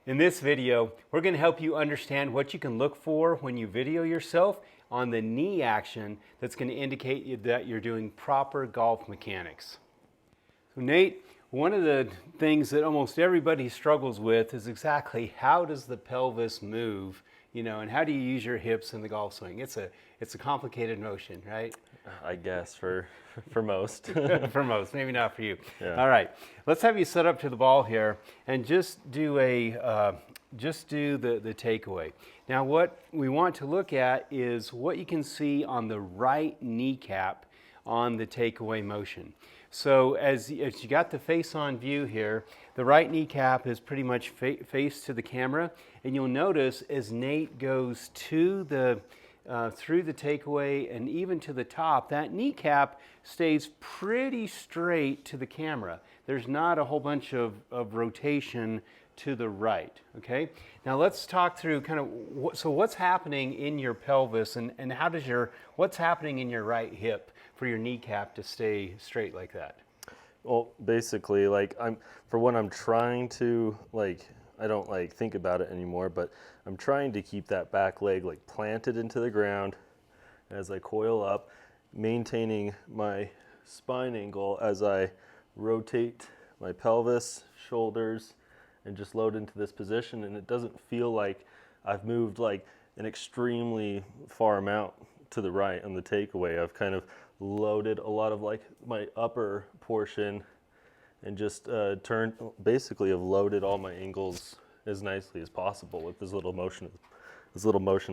In this video, we're going to help you understand what you can look for when you video yourself on the knee action that's going to indicate that you're doing proper golf mechanics. So Nate, one of the things that almost everybody struggles with is exactly how does the pelvis move, and how do you use your hips in the golf swing? It's a complicated motion, right? I guess for most. For most, maybe not for you. Yeah. All right, let's have you set up to the ball here and just do the takeaway. Now, what we want to look at is what you can see on the right kneecap on the takeaway motion. So as you got the face-on view here, the right kneecap is pretty much face to the camera, and you'll notice as Nate goes to the through the takeaway and even to the top, that kneecap stays pretty straight to the camera. There's not a whole bunch of rotation to the right, okay? Now let's talk through kind of what's happening in your pelvis and what's happening in your right hip for your kneecap to stay straight like that? Well, basically, I'm trying to, I don't think about it anymore, but I'm trying to keep that back leg planted into the ground as I coil up, maintaining my spine angle as I rotate my pelvis, shoulders, and just load into this position. And it doesn't feel like I've moved an extremely far amount to the right on the takeaway. I've kind of loaded a lot of my upper portion and just basically have loaded all my angles as nicely as possible with as little motion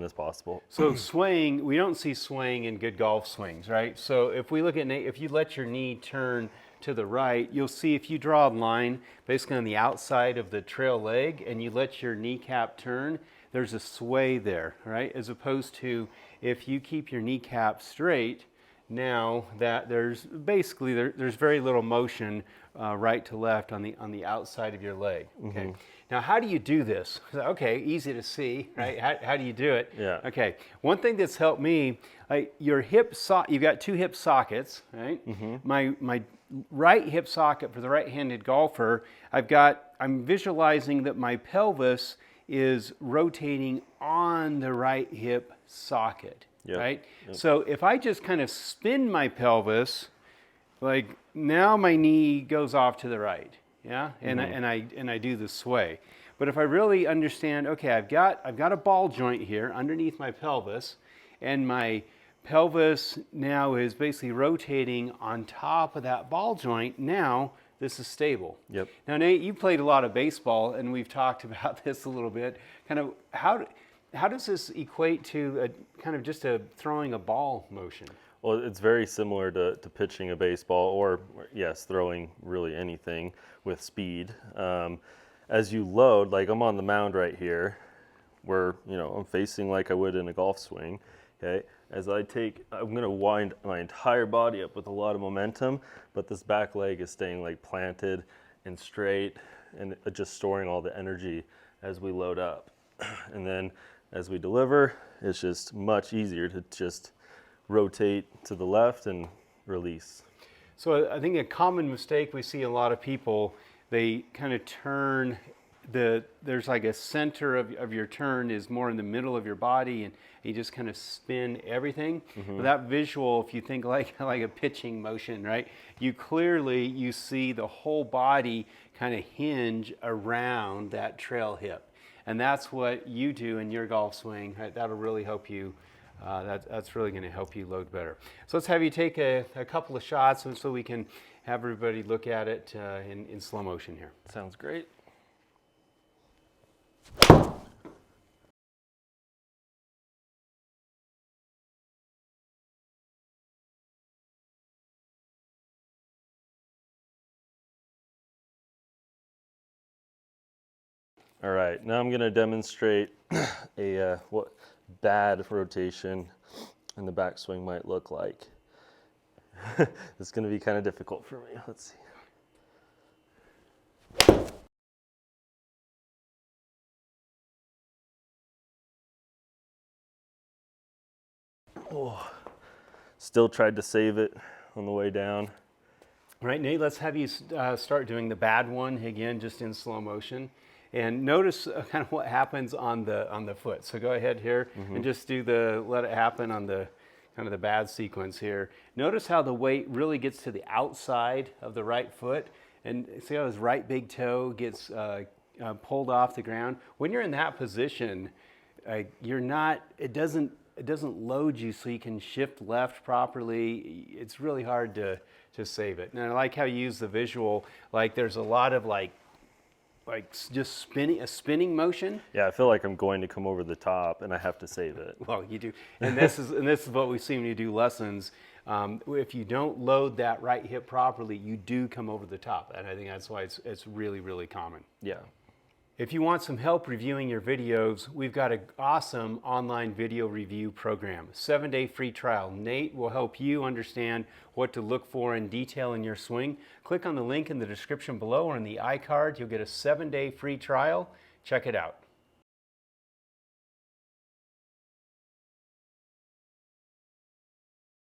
as possible. So swaying, we don't see swaying in good golf swings, right? So if we look at if you let your knee turn to the right, you'll see if you draw a line basically on the outside of the trail leg and you let your kneecap turn, there's a sway there, right? As opposed to if you keep your kneecap straight, now that there's very little motion right to left on the outside of your leg. Okay. Mm-hmm. Now, how do you do this? Okay, easy to see, right? How do you do it? Yeah. Okay. One thing that's helped me, your you've got two hip sockets, right? Mm-hmm. My right hip socket for the right-handed golfer, I'm visualizing that my pelvis is rotating on the right hip socket. Yep. Right? Yep. So if I just kind of spin my pelvis, now my knee goes off to the right, yeah? And mm-hmm. and I do the sway. But if I really understand, okay, I've got a ball joint here underneath my pelvis, and my pelvis now is basically rotating on top of that ball joint. Now this is stable. Yep. Now, Nate, you played a lot of baseball, and we've talked about this a little bit. Kind of how does this equate to just throwing a ball motion? Well, it's very similar to pitching a baseball or, yes, throwing really anything with speed. As you load, I'm on the mound right here where, I'm facing like I would in a golf swing, okay? I'm going to wind my entire body up with a lot of momentum, but this back leg is staying planted and straight and just storing all the energy as we load up. And then as we deliver, it's just much easier to just rotate to the left and release. So I think a common mistake we see a lot of people, they kind of turn, there's a center of your turn is more in the middle of your body, and you just kind of spin everything. Mm-hmm. But that visual, if you think like a pitching motion, right? You see the whole body kind of hinge around that trail hip. And that's what you do in your golf swing. Right? That'll really help you. That's really going to help you load better. So let's have you take a couple of shots so we can have everybody look at it in slow motion here. Sounds great. All right, now I'm going to demonstrate what bad rotation in the backswing might look like. It's going to be kind of difficult for me. Let's see. Oh, still tried to save it on the way down. All right, Nate, let's have you start doing the bad one again, just in slow motion. And notice kind of what happens on the foot. So go ahead here and just let it happen on the kind of the bad sequence here. Notice how the weight really gets to the outside of the right foot, and see how his right big toe gets pulled off the ground. When you're in that position, you're not. It doesn't load you so you can shift left properly. It's really hard to save it. And I like how you use the visual. Like there's a lot of like just spinning motion. Yeah, I feel like I'm going to come over the top and I have to save it. Well, you do, and this is what we see when you do lessons. If you don't load that right hip properly, you do come over the top, and I think that's why it's really, really common. Yeah. If you want some help reviewing your videos, we've got an awesome online video review program, 7-day free trial. Nate will help you understand what to look for in detail in your swing. Click on the link in the description below or in the iCard. You'll get a 7-day free trial. Check it out.